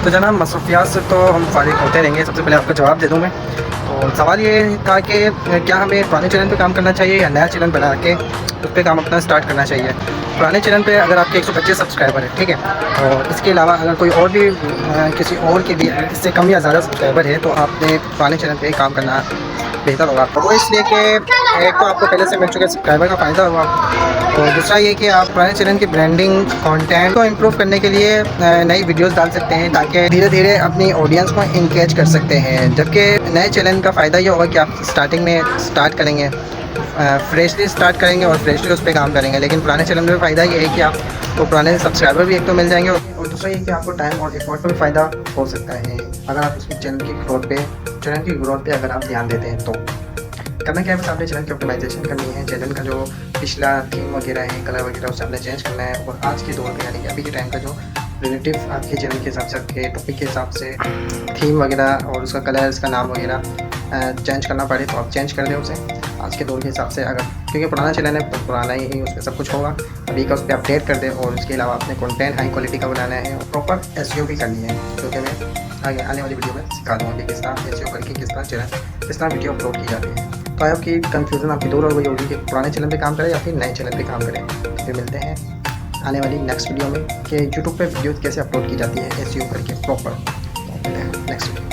तो जनाब मसरूफियात से तो हम फारिग होते रहेंगे। सबसे पहले आपको जवाब दे दूँ मैं। तो सवाल ये था कि क्या हमें पुराने चैनल पे काम करना चाहिए या नया चैनल बना के उस पर काम अपना स्टार्ट करना चाहिए। पुराने चैनल पे अगर आपके 125 सब्सक्राइबर है, ठीक है, और इसके अलावा अगर कोई और भी किसी और के भी इससे कम या ज़्यादा सब्सक्राइबर है, तो आपने पुराने चैनल पे काम करना बेहतर होगा। वो इसलिए कि एक तो आपको पहले से मिल चुके सब्सक्राइबर का फ़ायदा होगा, और दूसरा ये कि आप पुराने चैनल की ब्रांडिंग कंटेंट को इम्प्रूव करने के लिए नई वीडियोस डाल सकते हैं, ताकि धीरे धीरे अपनी ऑडियंस को इंगेज कर सकते हैं। जबकि नए चैनल का फ़ायदा ये होगा कि आप स्टार्टिंग में स्टार्ट करेंगे, फ्रेशली स्टार्ट करेंगे और फ्रेशली उस पर काम करेंगे। लेकिन पुराने चैनल में फ़ायदा ये है कि आपको पुराने सब्सक्राइबर भी एक तो मिल जाएंगे, और दूसरा ये कि आपको टाइम और एफर्ट पर भी फ़ायदा हो सकता है अगर आप उसकी चैनल की ग्रोथ पे अगर आप ध्यान देते हैं। तो करना क्या है, बस आपने चैनल की ऑप्टिमाइजेशन करनी है। चैनल का जो पिछला थीम वगैरह है, कलर वगैरह, उसे आपने चेंज करना है। और आज के दौर में यानी कि अभी के टाइम का जो रिलेटिव आपके चैनल के हिसाब से, आपके टॉपिक के हिसाब से थीम वगैरह और उसका कलर, इसका नाम वगैरह चेंज करना पड़े तो आप चेंज कर दें उसे आज के दौर के हिसाब से। अगर क्योंकि पुराना चैनल है तो पुराना ही उसमें सब कुछ होगा, अभी का उस पर अपडेट कर दें। और उसके अलावा अपने कंटेंट हाई क्वालिटी का बनाना है और प्रॉपर एसईओ भी करनी है, जो कि मैं आगे आने वाली वीडियो में सिखा दूँगा कि किस तरह एसईओ करके किस तरह वीडियो अपलोड की जाती है। तो आपकी कंफ्यूजन आपकी दूर हो गई होगी कि पुराने चैनल पे काम करें या फिर नए चैनल पे काम करें। फिर मिलते हैं आने वाली नेक्स्ट वीडियो में कि यूट्यूब पे वीडियो कैसे अपलोड की जाती है एसईओ करके प्रॉपर। Next video.